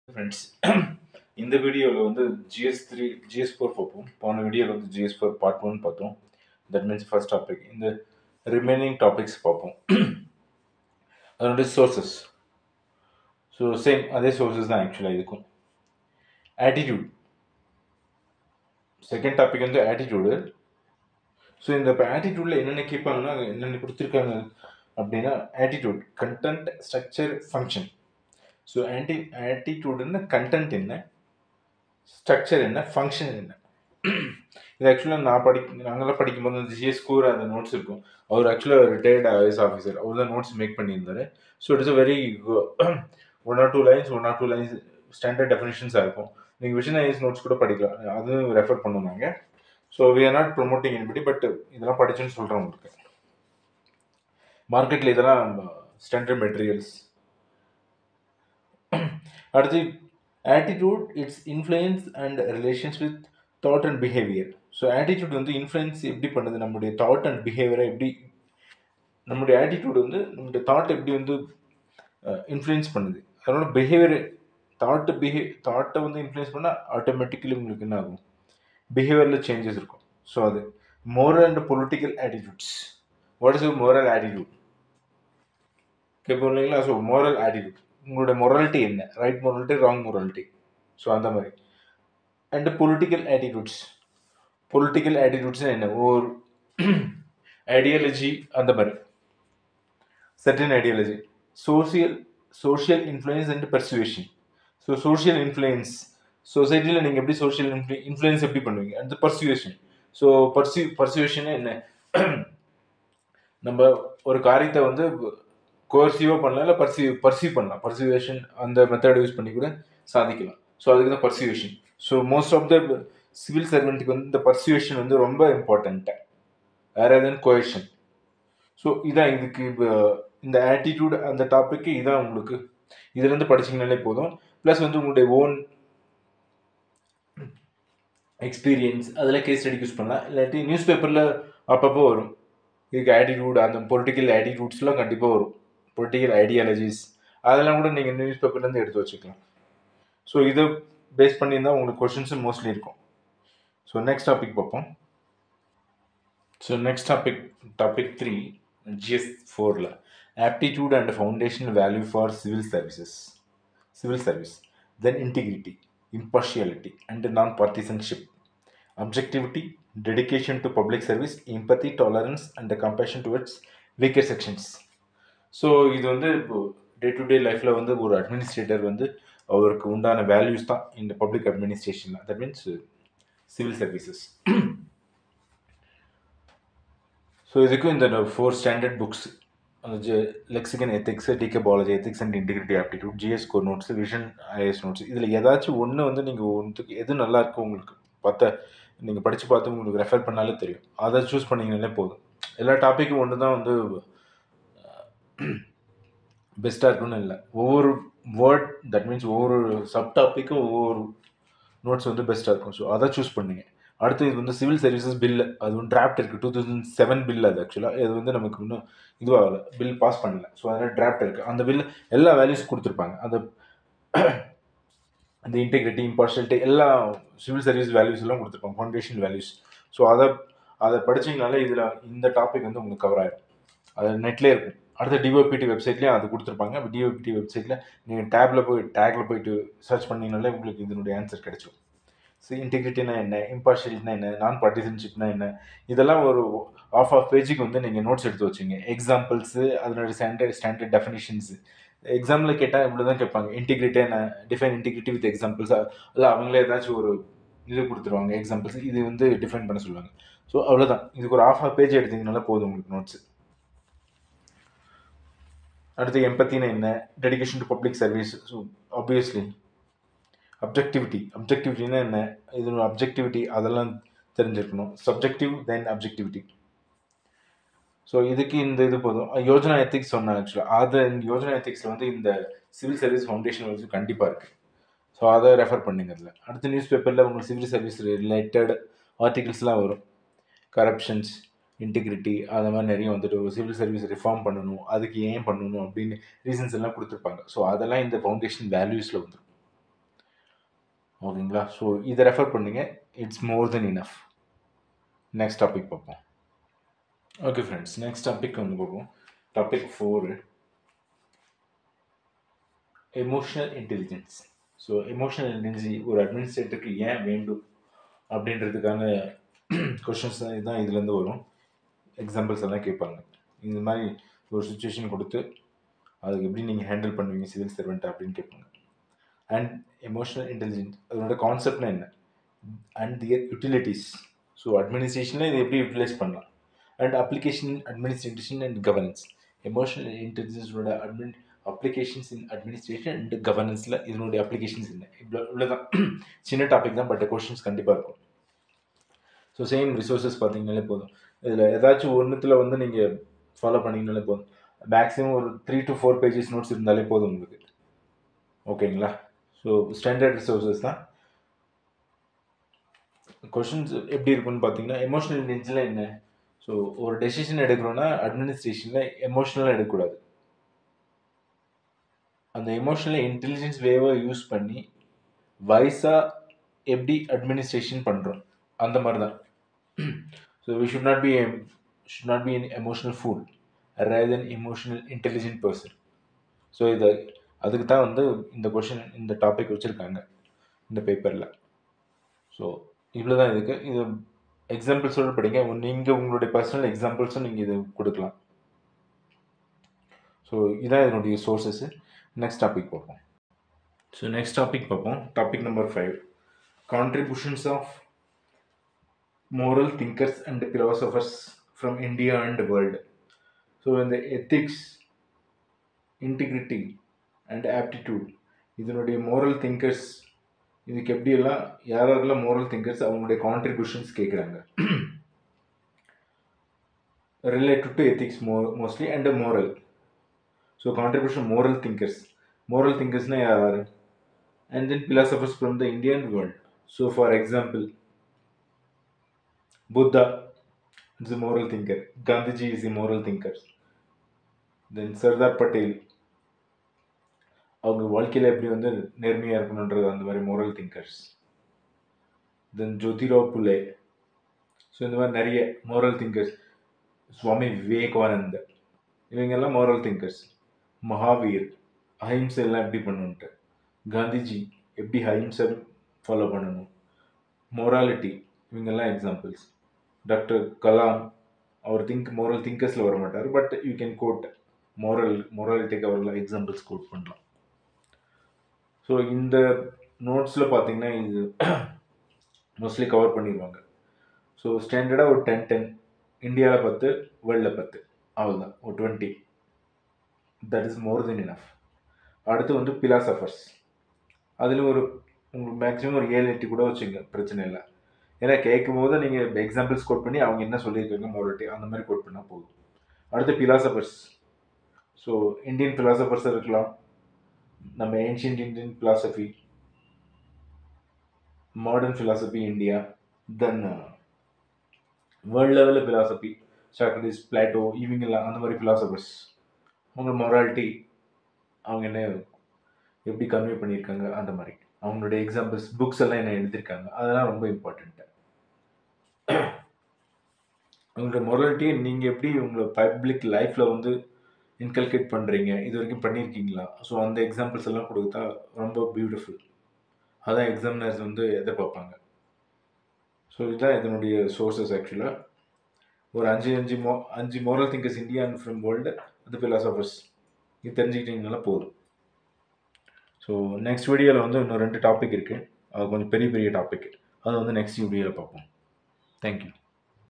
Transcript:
Friends இந்த வீடியோவில் வந்து GS3 GS4 பார்ப்போம். போன வீடியோவில் வந்து GS4 பார்ட் 1 பார்த்தோம். That means first topic. இந்த ரிமைனிங் டாபிக்ஸ் பார்ப்போம். அதனுடைய சோர்சஸ். ஸோ சேம் அதே சோர்சஸ் தான் ஆக்சுவலாக இதுக்கும். ஆட்டிடியூட் செகண்ட் டாபிக் வந்து ஆட்டிடியூடு. ஸோ இந்த இப்போ ஆட்டிடியூடில் என்னென்ன கேட்பாங்கன்னா என்னென்ன கொடுத்துருக்காங்க அப்படின்னா attitude content structure function. So ஆட்டிடியூடுன்னு கண்டென்ட் என்ன, ஸ்ட்ரக்சர் என்ன, ஃபங்க்ஷன் என்ன. இது ஆக்சுவலாக நாங்களாம் படிக்கும்போது அந்த ஜிஎஸ் ஸ்கோர் அந்த நோட்ஸ் இருக்கும். அவர் ஆக்சுவலாக ரிட்டையர்ட் ஐஎஸ் ஆஃபீஸர், அவர் தான் நோட்ஸ் மேக் பண்ணியிருந்தாரு. So it's a very one or two lines standard டெஃபினேஷன்ஸாக இருக்கும். நீங்கள் விஷன் ஐஎஸ் நோட்ஸ் கூட படிக்கலாம், அதுவும் ரெஃபர் பண்ணுவாங்க. So we are not promoting என்படி, பட் இதெல்லாம் படிச்சுன்னு சொல்கிறேன் உங்களுக்கு. மார்க்கெட்டில் இதெல்லாம் ஸ்டாண்டர்ட் மெட்டீரியல்ஸ். அடுத்து attitude its influence and relations with thought and behaviour. So attitude வந்து இன்ஃப்ளூயன்ஸ் எப்படி பண்ணுது நம்முடைய தாட் அண்ட் பிஹேவியரை, எப்படி நம்முடைய ஆட்டிடியூட் வந்து நம்முடைய தாட் எப்படி வந்து இன்ஃப்ளூயன்ஸ் பண்ணுது. அதனோட பிஹேவியர் தாட்டை வந்து இன்ஃப்ளூயன்ஸ் பண்ணால் ஆட்டோமேட்டிக்கலி உங்களுக்கு என்ன ஆகும், பிஹேவியரில் சேஞ்சஸ் இருக்கும். ஸோ அது moral and political attitudes. What is your moral attitude கேட்போம் இல்லைங்களா? ஸோ மோரல் ஆட்டிடியூட், உங்களோட மொராலிட்டி என்ன, right morality, wrong morality. So அந்த மாதிரி. அண்ட் பொலிட்டிக்கல் ஆட்டிடியூட்ஸ் என்ன, ஒரு ஐடியாலஜி அந்த மாதிரி, certain ideology. Social influence and persuasion. So social influence, சொசைட்டியில் நீங்கள் எப்படி சோஷியல் இன்ஃப்ளூயன்ஸ் எப்படி பண்ணுவீங்க, அந்த பர்சுவேஷன். ஸோ பர்சுவேஷன் என்ன, நம்ம ஒரு காரியத்தை வந்து கோர்சிவாக பண்ணலாம், இல்லை பர்சீவ் பண்ணலாம். பர்சுவேஷன் அந்த மெத்தட் யூஸ் பண்ணி கூட சாதிக்கலாம். ஸோ அதுக்கு தான் persuasion. So most of the civil சர்வெண்ட்டுக்கு வந்து இந்த பர்சுவேஷன் வந்து ரொம்ப இம்பார்ட்டண்ட்டு, வேற தென் கோயஷன். ஸோ இதான் இதுக்கு இந்த ஆட்டிடியூட் அந்த டாப்பிக்கு இதான். உங்களுக்கு இதுலேருந்து படிச்சிங்கனாலே போதும். ப்ளஸ் வந்து உங்களுடைய ஓன் எக்ஸ்பீரியன்ஸ் அதில் கேஸ் ஸ்டடி யூஸ் பண்ணலாம். இல்லாட்டி நியூஸ் பேப்பரில் அப்பப்போ வரும் இதுக்கு ஆட்டிடியூட், அந்த பொலிட்டிக்கல் ஆட்டிடியூட்ஸ்லாம் கண்டிப்பாக வரும். பொலிட்டிக்கல் ஐடியாலஜிஸ் அதெல்லாம் கூட நீங்கள் நியூஸ் பேப்பர்லேருந்து எடுத்து வச்சுக்கலாம். ஸோ இதை பேஸ் பண்ணி தான் உங்களுக்கு கொஷின்ஸும் மோஸ்ட்லி இருக்கும். ஸோ நெக்ஸ்ட் டாபிக் பார்ப்போம். ஸோ நெக்ஸ்ட் டாபிக் 3 GS4ல் aptitude and foundational value for civil service, then integrity, impartiality and non-partisanship, objectivity, dedication to public service, empathy, tolerance and compassion towards weaker sections. So இது வந்து இப்போ day to day லைஃப்பில் வந்து ஒரு administrator வந்து அவருக்கு உண்டான வேல்யூஸ் தான் இந்த பப்ளிக் அட்மினிஸ்ட்ரேஷனில். That means civil services. So இதுக்கும் இந்த 4 standard books, Lexicon ethics, DK Balaji ethics and integrity aptitude, GS Score notes, Vision IAS notes, இதில் ஏதாச்சும் ஒன்று வந்து நீங்கள் ஒன்றுக்கு எது நல்லா இருக்கும் உங்களுக்கு நீங்கள் படித்து பார்த்து உங்களுக்கு ரெஃபர் பண்ணாலே தெரியும். அதை சூஸ் பண்ணிங்கனாலே போதும். எல்லா டாப்பிக்கும் ஒன்று தான் வந்து பெஸ்ட்டாக இருக்குன்னு இல்லை. ஒவ்வொரு வேர்ட், தட் மீன்ஸ் ஒவ்வொரு சப் டாப்பிக்கும் ஒவ்வொரு நோட்ஸ் வந்து பெஸ்ட்டாக இருக்கும். ஸோ அதை சூஸ் பண்ணுங்க. அடுத்து இது வந்து சிவில் சர்வீசஸ் பில், அது வந்து டிராஃப்ட் இருக்குது. 2007 பில் அது. ஆக்சுவலாக இது வந்து நமக்கு இன்னும் இதுவாகல, பில் பாஸ் பண்ணல. ஸோ அதனால் டிராஃப்ட் இருக்குது. அந்த பில் எல்லா வேல்யூஸ் கொடுத்துருப்பாங்க. அந்த இன்டெகிரிட்டி, இம்பார்ஷியாலிட்டி, எல்லா சிவில் சர்வீஸ் வேல்யூஸ் எல்லாம் கொடுத்துருப்பாங்க, ஃபவுண்டேஷன் வேல்யூஸ். ஸோ அதை படிச்சிங்கனாலே இதில் இந்த டாபிக் வந்து உங்களுக்கு கவர் ஆகிடும். அது நெட்லேயே இருக்கும். அடுத்த டிஓபிடி வெப்சைட்லேயும் அது கொடுத்துருப்பாங்க. டிஓபிடி வெப்சைட்டில் நீங்கள் டேக்கில் போயிட்டு சர்ச் பண்ணிங்கனாலே உங்களுக்கு இதனுடைய ஆன்சர் கிடைச்சிடும். ஸோ இன்டெகிரிட்டினா என்ன, இம்பார்ஷியலிட்டினா என்ன, நான் பார்ட்டிசன்ஷிப்னா என்ன, இதெல்லாம் ஒரு ஆஃப் பேஜுக்கு வந்து நீங்கள் நோட்ஸ் எடுத்து வச்சுங்க. எக்ஸாம்பிள்ஸு, அதனுடைய ஸ்டாண்டர்ட் டெஃபினிஷன்ஸு. எக்ஸாம்பிள் கேட்டால் இப்படி தான் கேட்பாங்க. இன்டிகிரிட்டி என்ன, டிஃபைன் இன்டிகிரிட்டி வித் எக்ஸாம்பிள்ஸ், இல்லை அவங்களே ஏதாச்சும் ஒரு இது கொடுத்துருவாங்க எக்ஸாம்பிள்ஸ், இது வந்து டிஃபைன் பண்ண சொல்லுவாங்க. ஸோ அவ்வளோதான். இதுக்கு ஒரு ஆஃப் பேஜ் எடுத்தீங்கனால போதும் உங்களுக்கு நோட்ஸு. அடுத்து எம்பத்தினா என்ன, dedication to public service. So obviously அப்ஜெக்டிவிட்டினா என்ன, இதோட அப்ஜெக்டிவிட்டி அதெல்லாம் தெரிஞ்சிருக்கணும். சப்ஜெக்டிவ் தென் அப்ஜெக்டிவிட்டி. ஸோ இதுக்கு இந்த இது போதும். யோஜனா எத்திக்ஸ் சொன்னேன் ஆக்சுவலாக. அது யோஜனா எத்திக்ஸில் வந்து இந்த சிவில் சர்வீஸ் ஃபவுண்டேஷன் வந்து கண்டிப்பாக இருக்குது. ஸோ அதை ரெஃபர் பண்ணுங்க. அதில் அடுத்த நியூஸ் பேப்பரில் உங்களுக்கு சிவில் சர்வீஸ் ரிலேட்டட் ஆர்டிகிள்ஸ்லாம் வரும். கரப்ஷன்ஸ், இன்டிகிரிட்டி, அது மாதிரி நிறைய வந்துட்டு சிவில் சர்வீஸ் ரிஃபார்ம் பண்ணணும், அதுக்கு ஏன் பண்ணணும் அப்படின்னு ரீசன்ஸ் எல்லாம் கொடுத்துருப்பாங்க. ஸோ அதெல்லாம் இந்த ஃபவுண்டேஷன் வேல்யூஸில் வந்துடும். ஓகேங்களா? ஸோ இதை ரெஃபர் பண்ணுங்க. It's more then enough. Next topic பார்ப்போம். ஓகே ஃப்ரெண்ட்ஸ், நெக்ஸ்ட் டாபிக் வந்து பார்ப்போம். Topic 4, emotional intelligence. So emotional intelligence ஒரு அட்மினிஸ்ட்ரேட்டருக்கு ஏன் வேண்டும் அப்படின்றதுக்கான கொஷின்ஸ் தான் இதுலேருந்து வரும். எக்ஸாம்பிள்ஸ் எல்லாம் கேட்பாங்க. இந்த மாதிரி ஒரு சுச்சுவேஷன் கொடுத்து அதுக்கு எப்படி நீங்கள் ஹேண்டில் பண்ணுவீங்க சிவில் சர்வெண்ட் அப்படின்னு கேட்பாங்க. அண்ட் எமோஷனல் இன்டெலிஜென்ஸ் அதனோட கான்செப்ட்னா என்ன, அண்ட் தியர் யூட்டிலிட்டிஸ். ஸோ அட்மினிஸ்ட்ரேஷனில் இதை எப்படி யூட்டிலைஸ் பண்ணலாம், and application administration and governance. Emotional இன்டெலிஜென்ஸோட அப்ளிகேஷன்ஸ் இன் அட்மினிஸ்ட்ரேஷன் அண்ட் கவர்னன்ஸில் இதனுடைய அப்ளிகேஷன்ஸ் என்ன, இவ்வளோதான். சின்ன டாபிக் தான், பட் கொஷின்ஸ் கண்டிப்பாக இருக்கும். ஸோ சேம் ரிசோர்ஸஸ் பார்த்தீங்கனாலே போதும். இதில் ஏதாச்சும் ஒன்றுத்தில் வந்து நீங்கள் ஃபாலோ பண்ணிங்கனாலே போதும். மேக்ஸிமம் ஒரு 3 to 4 pages நோட்ஸ் இருந்தாலே போதும் உங்களுக்கு. ஓகேங்களா? ஸோ ஸ்டாண்டர்ட் ரிசோர்ஸஸ் தான். கொஷின்ஸ் எப்படி இருக்குன்னு பார்த்தீங்கன்னா, எமோஷனல் இன்டெலிஜென்ஸில் என்ன. ஸோ ஒரு டெசிஷன் எடுக்கிறோன்னா அட்மினிஸ்ட்ரேஷனில் எமோஷனலாக எடுக்கக்கூடாது. அந்த எமோஷனல் இன்டெலிஜென்ஸ் வேவை யூஸ் பண்ணி வைஸாக எப்படி அட்மினிஸ்ட்ரேஷன் பண்ணுறோம் அந்த மாதிரி தான். So we should not be an emotional fool rather than emotional intelligent person. So அதுக்கு தான் வந்து இந்த கொஷின், இந்த டாபிக் வச்சுருக்காங்க இந்த பேப்பரில். ஸோ இவ்வளோ தான் இதுக்கு. இது எக்ஸாம்பிள்ஸோடு படிங்க. நீங்கள் உங்களுடைய பர்சனல் எக்ஸாம்பிள்ஸும் நீங்கள் இது கொடுக்கலாம். ஸோ இதான் இதனுடைய சோர்ஸஸ்ஸு. நெக்ஸ்ட் டாபிக் பார்ப்போம். ஸோ நெக்ஸ்ட் டாபிக் பார்ப்போம். Topic number 5, contributions of moral thinkers and philosophers from India and the world. So in the ethics, integrity and aptitude, இதனுடைய moral thinkers இதுக்கு எப்படியெல்லாம் யாரெல்லாம் moral thinkers அவங்களுடைய contributions கேட்குறாங்க related to ethics mostly and moral. So contribution moral thinkersனா யார், and then philosophers from the Indian world. So for example, Buddha is a moral thinker. Gandhiji is a moral thinker. Then Sardar Patel, அவங்க வாழ்க்கையில் எப்படி வந்து நேர்மையாக இருக்கணுன்றது அந்த மாதிரி moral thinkers. தென் Jyotirao Phule. So இந்த மாதிரி நிறைய moral thinkers. சுவாமி விவேகானந்த, இவங்கெல்லாம் moral thinkers. மகாவீர், அஹிம்சை எல்லாம் எப்படி பண்ணணுன்ட்டு. காந்திஜி எப்படி அஹிம்சை ஃபாலோ பண்ணணும். மொராலிட்டி, இவங்கெல்லாம் எக்ஸாம்பிள்ஸ். டாக்டர் கலாம், அவர் moral thinkers-ல வர மாட்டார், பட் யூ கேன் கோட் மொராலிட்டிக்கு அவரெல்லாம் எக்ஸாம்பிள்ஸ் கோட் பண்ணலாம். ஸோ இந்த நோட்ஸில் பார்த்தீங்கன்னா இது மோஸ்ட்லி கவர் பண்ணிடுவாங்க. ஸோ ஸ்டாண்டர்டாக ஒரு 10, இந்தியாவில் 10, வேர்ல்டில் 10, அவ்வளோதான், ஒரு 20. That is more then enough. அடுத்து வந்து பிலாசபர்ஸ். அதில் உங்களுக்கு மேக்ஸிமம் ஒரு 7-8 கூட வச்சுங்க, பிரச்சனை இல்லை. ஏன்னா கேட்கும் போது நீங்கள் எக்ஸாம்பிள்ஸ் கோட் பண்ணி அவங்க என்ன சொல்லியிருக்காங்க மோரலிட்டி அந்த மாதிரி கோட் பண்ணால் போதும். அடுத்து பிலாசபர்ஸ். ஸோ இந்தியன் பிலாசபர்ஸ் இருக்கலாம், நம்ம ancient Indian philosophy, modern philosophy India, then world லெவலில் பிலாசபி, சாக்ரட்டிஸ், பிளாட்டோ, இவங்கெல்லாம் அந்த மாதிரி பிலாசபர்ஸ். அவங்க மொராலிட்டி அவங்க என்ன எப்படி கன்வே பண்ணியிருக்காங்க அந்த மாதிரி, அவங்களுடைய எக்ஸாம்பிள்ஸ் புக்ஸ் எல்லாம் என்ன எழுதியிருக்காங்க அதெல்லாம் ரொம்ப இம்பார்ட்டண்ட்டு. உங்களோட மொராலிட்டியை நீங்கள் எப்படி உங்களை பப்ளிக் லைஃப்பில் வந்து இன்கல்கேட் பண்ணுறீங்க, இது வரைக்கும் பண்ணியிருக்கீங்களா. ஸோ அந்த எக்ஸாம்பிள்ஸ் எல்லாம் கொடுத்தா ரொம்ப பியூட்டிஃபுல். அதான் எக்ஸாமினர்ஸ் வந்து எதிர்பார்ப்பாங்க. ஸோ இதுதான் இதனுடைய சோர்ஸஸ். ஆக்சுவலாக ஒரு 5 moral thinkers India and from world, அது பிலாசபர்ஸ், இது தெரிஞ்சுக்கிட்டீங்கனால போதும். ஸோ நெக்ஸ்ட் வீடியோவில் வந்து இன்னும் 2 டாபிக் இருக்குது, அது கொஞ்சம் பெரிய டாபிக், அது வந்து நெக்ஸ்ட் வீடியோவில் பார்ப்போம். தேங்க்யூ.